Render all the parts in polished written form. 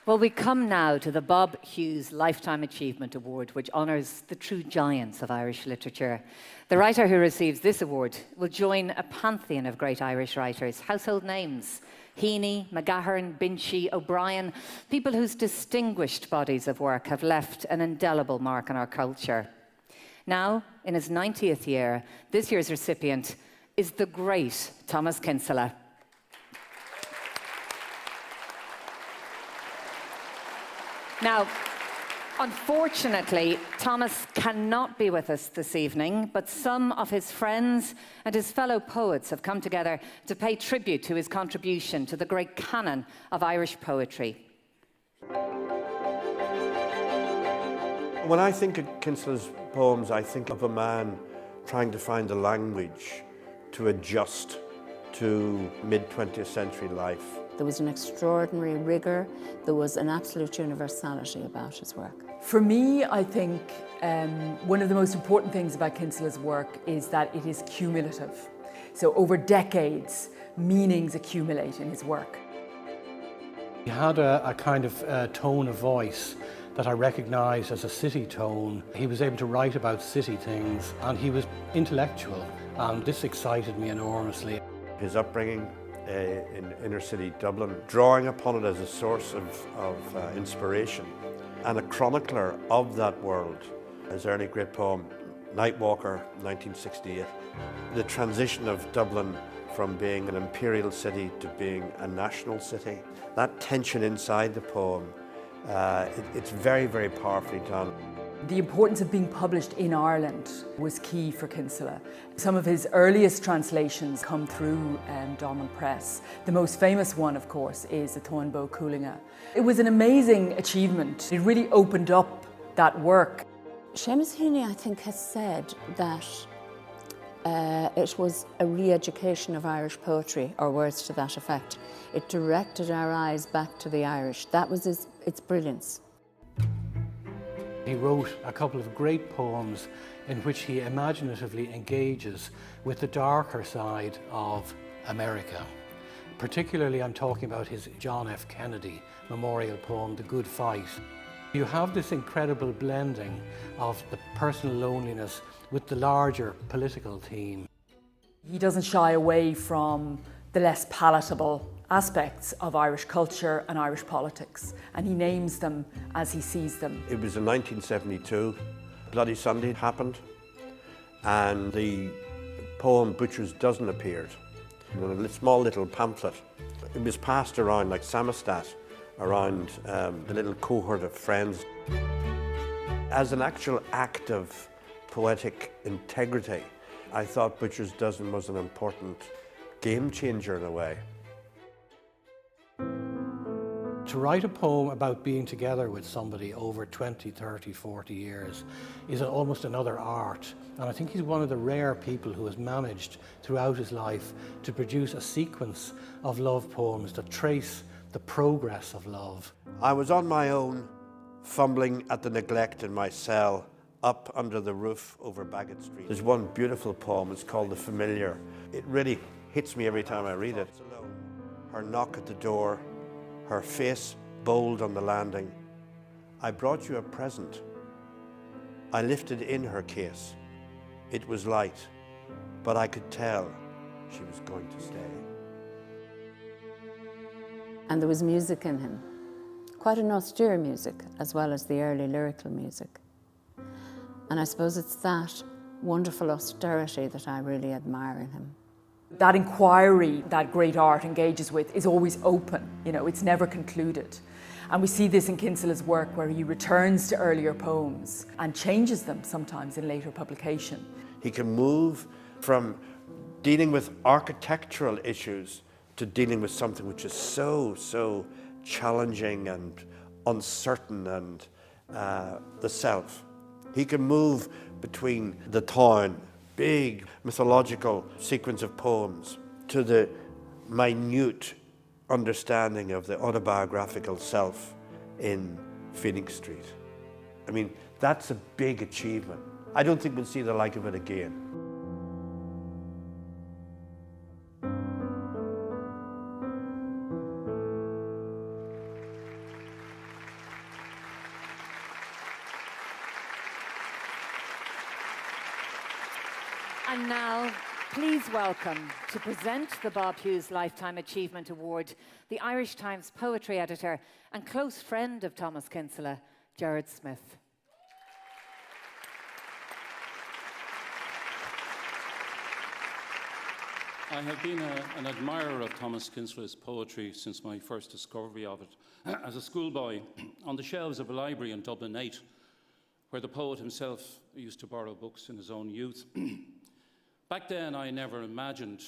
Well, we come now to the Bob Hughes Lifetime Achievement Award, which honours the true giants of Irish literature. The writer who receives this award will join a pantheon of great Irish writers, household names: Heaney, McGahern, Binchy, O'Brien, people whose distinguished bodies of work have left an indelible mark on our culture. Now, in his 90th year, this year's recipient is the great Thomas Kinsella. Now, unfortunately, Thomas cannot be with us this evening, but some of his friends and his fellow poets have come together to pay tribute to his contribution to the great canon of Irish poetry. When I think of Kinsella's poems, I think of a man trying to find a language to adjust to mid-20th century life. There was an extraordinary rigour, there was an absolute universality about his work. For me, I think one of the most important things about Kinsella's work is that it is cumulative. So over decades, meanings accumulate in his work. He had a kind of tone of voice that I recognised as a city tone. He was able to write about city things, and he was intellectual, and this excited me enormously. His upbringing in inner city Dublin, drawing upon it as a source of inspiration, and a chronicler of that world. His early great poem, Nightwalker, 1968. The transition of Dublin from being an imperial city to being a national city. That tension inside the poem, it's very, very powerfully done. The importance of being published in Ireland was key for Kinsella. Some of his earliest translations come through Donald Press. The most famous one, of course, is the Táin Cúlinge. It was an amazing achievement. It really opened up that work. Seamus Heaney, I think, has said that it was a re-education of Irish poetry, or words to that effect. It directed our eyes back to the Irish. That was its brilliance. He wrote a couple of great poems in which he imaginatively engages with the darker side of America. Particularly, I'm talking about his John F. Kennedy memorial poem, The Good Fight. You have this incredible blending of the personal loneliness with the larger political theme. He doesn't shy away from the less palatable aspects of Irish culture and Irish politics, and he names them as he sees them. It was in 1972, Bloody Sunday happened, and the poem Butcher's Dozen appeared in a small little pamphlet. It was passed around like samizdat around the little cohort of friends. As an actual act of poetic integrity, I thought Butcher's Dozen was an important game changer in a way. To write a poem about being together with somebody over 20, 30, 40 years is almost another art. And I think he's one of the rare people who has managed throughout his life to produce a sequence of love poems that trace the progress of love. I was on my own, fumbling at the neglect in my cell, up under the roof over Bagot Street. There's one beautiful poem, it's called The Familiar. It really hits me every time I read it. Her knock at the door, her face bold on the landing. I brought you a present. I lifted in her case. It was light, but I could tell she was going to stay. And there was music in him, quite an austere music, as well as the early lyrical music. And I suppose it's that wonderful austerity that I really admire in him. That inquiry that great art engages with is always open, it's never concluded. And we see this in Kinsella's work, where he returns to earlier poems and changes them sometimes in later publication. He can move from dealing with architectural issues to dealing with something which is so challenging and uncertain, and the self. He can move between the town, big mythological sequence of poems, to the minute understanding of the autobiographical self in Phoenix Street. I mean, that's a big achievement. I don't think we'll see the like of it again. And now, please welcome, to present the Bob Hughes Lifetime Achievement Award, the Irish Times poetry editor and close friend of Thomas Kinsella, Gerard Smith. I have been an admirer of Thomas Kinsella's poetry since my first discovery of it as a schoolboy on the shelves of a library in Dublin 8, where the poet himself used to borrow books in his own youth. Back then, I never imagined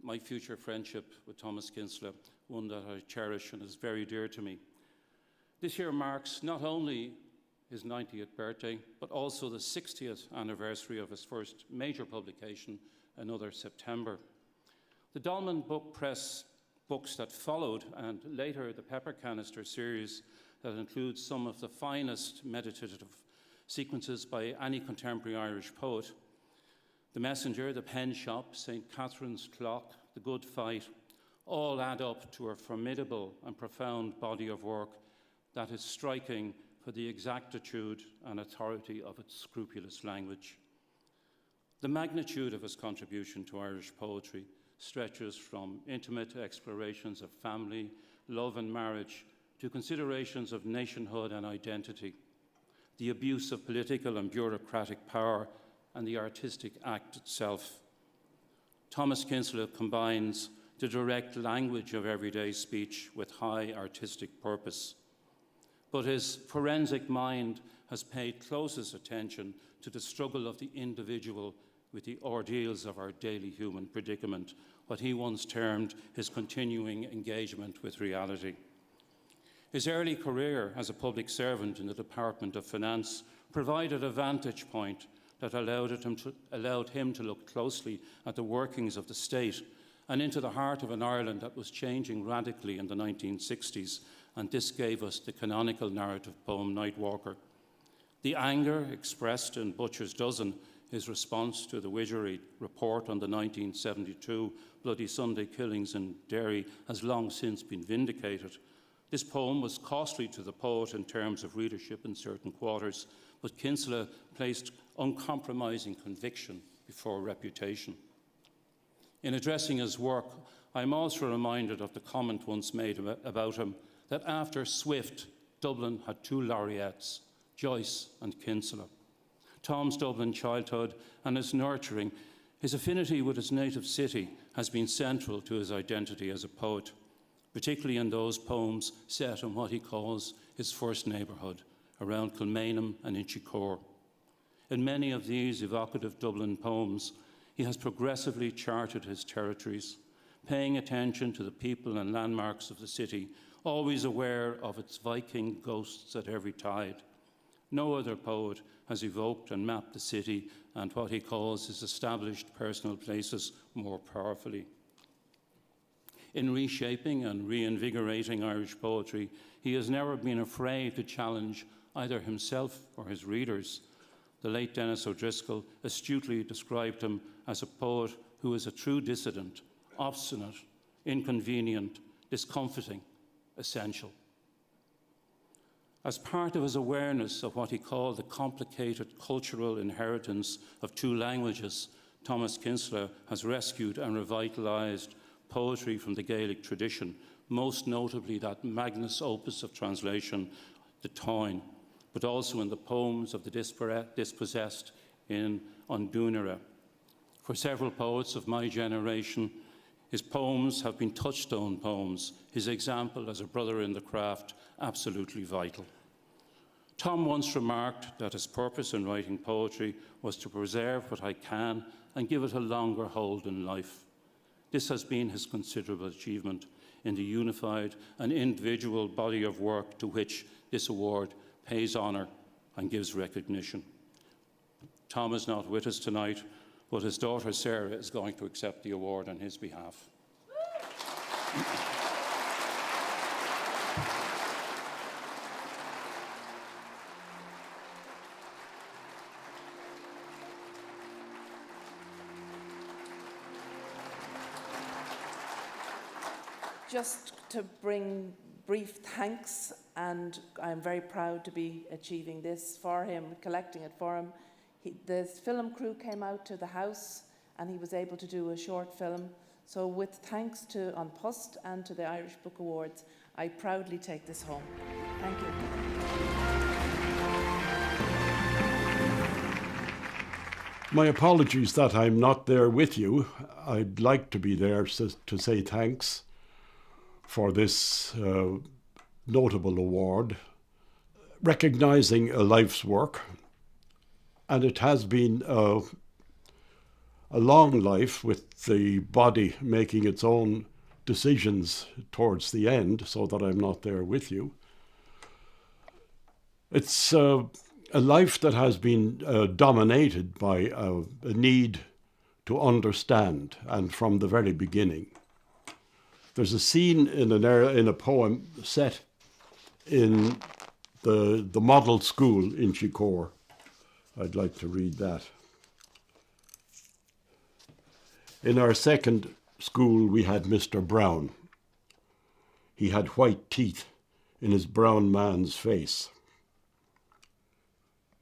my future friendship with Thomas Kinsella, one that I cherish and is very dear to me. This year marks not only his 90th birthday, but also the 60th anniversary of his first major publication, another September. The Dolman Book Press books that followed, and later the Pepper Canister series that includes some of the finest meditative sequences by any contemporary Irish poet, The Messenger, The Pen Shop, St. Catherine's Clock, The Good Fight, all add up to a formidable and profound body of work that is striking for the exactitude and authority of its scrupulous language. The magnitude of his contribution to Irish poetry stretches from intimate explorations of family, love and marriage to considerations of nationhood and identity, the abuse of political and bureaucratic power and the artistic act itself. Thomas Kinsella combines the direct language of everyday speech with high artistic purpose. But his forensic mind has paid closest attention to the struggle of the individual with the ordeals of our daily human predicament, what he once termed his continuing engagement with reality. His early career as a public servant in the Department of Finance provided a vantage point that allowed him to look closely at the workings of the state and into the heart of an Ireland that was changing radically in the 1960s, and this gave us the canonical narrative poem Nightwalker. The anger expressed in Butcher's Dozen, his response to the Widgery report on the 1972 Bloody Sunday killings in Derry, has long since been vindicated. This poem was costly to the poet in terms of readership in certain quarters, but Kinsella placed uncompromising conviction before reputation. In addressing his work, I am also reminded of the comment once made about him that after Swift, Dublin had two laureates, Joyce and Kinsella. Tom's Dublin childhood and his nurturing, his affinity with his native city has been central to his identity as a poet, particularly in those poems set in what he calls his first neighbourhood, around Kilmainham and Inchicore. In many of these evocative Dublin poems, he has progressively charted his territories, paying attention to the people and landmarks of the city, always aware of its Viking ghosts at every tide. No other poet has evoked and mapped the city and what he calls his established personal places more powerfully. In reshaping and reinvigorating Irish poetry, he has never been afraid to challenge either himself or his readers. The late Denis O'Driscoll astutely described him as a poet who is a true dissident, obstinate, inconvenient, discomforting, essential. As part of his awareness of what he called the complicated cultural inheritance of two languages, Thomas Kinsella has rescued and revitalised poetry from the Gaelic tradition, most notably that magnus opus of translation, the Táin, but also in the poems of the dispossessed in Undúnara. For several poets of my generation, his poems have been touchstone poems, his example as a brother in the craft absolutely vital. Tom once remarked that his purpose in writing poetry was to preserve what I can and give it a longer hold in life. This has been his considerable achievement in the unified and individual body of work to which this award pays honour and gives recognition. Tom is not with us tonight, but his daughter Sarah is going to accept the award on his behalf. Just to bring brief thanks, and I'm very proud to be achieving this for him, collecting it for him. The film crew came out to the house and he was able to do a short film. So with thanks to An Post and to the Irish Book Awards, I proudly take this home. Thank you. My apologies that I'm not there with you. I'd like to be there to say thanks for this notable award, recognising a life's work. And it has been a long life, with the body making its own decisions towards the end, so that I'm not there with you. It's a life that has been dominated by a need to understand, and from the very beginning. There's a scene in a poem set in the model school in Chicore. I'd like to read that. In our second school, we had Mr. Brown. He had white teeth in his brown man's face.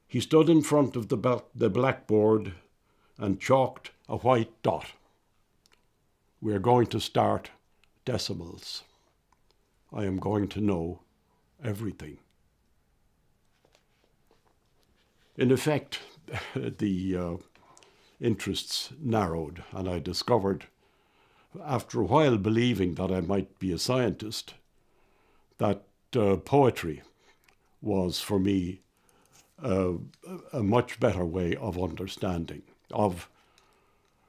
He stood in front of the blackboard and chalked a white dot. We're going to start decimals. I am going to know everything. In effect, the interests narrowed, and I discovered, after a while believing that I might be a scientist, that poetry was for me a much better way of understanding, of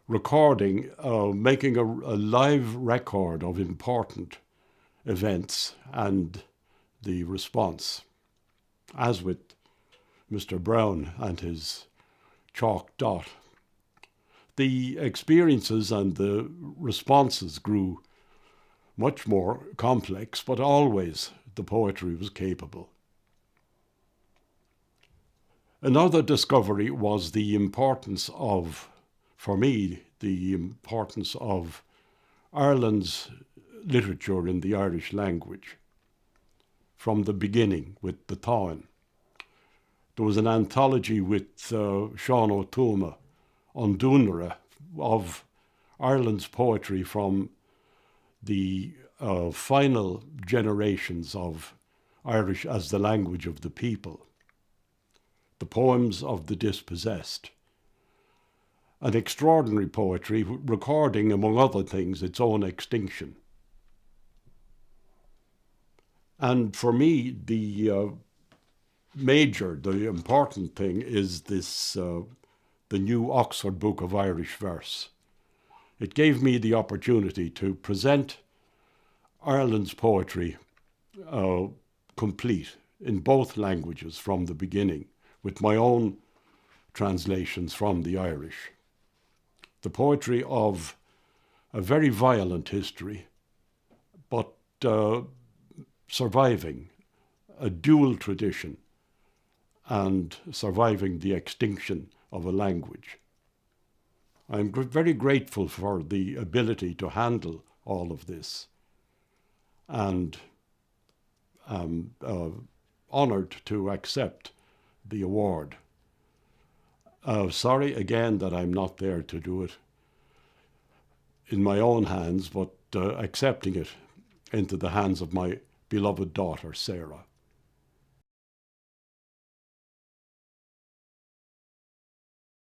recording, making a live record of important events and the response, as with Mr. Brown and his chalk dot. The experiences and the responses grew much more complex, but always the poetry was capable. Another discovery was the importance of, for me, the importance of Ireland's literature in the Irish language. From the beginning, with the Táin. There was an anthology with Sean O'Toole on Dúnmara of Ireland's poetry from the final generations of Irish as the language of the people. The poems of the dispossessed. An extraordinary poetry recording, among other things, its own extinction. And for me, the important thing is this, the new Oxford Book of Irish Verse. It gave me the opportunity to present Ireland's poetry complete in both languages from the beginning, with my own translations from the Irish. The poetry of a very violent history, but surviving a dual tradition and surviving the extinction of a language. I'm very grateful for the ability to handle all of this, and I'm honoured to accept the award. Sorry again that I'm not there to do it in my own hands, but accepting it into the hands of my beloved daughter, Sarah.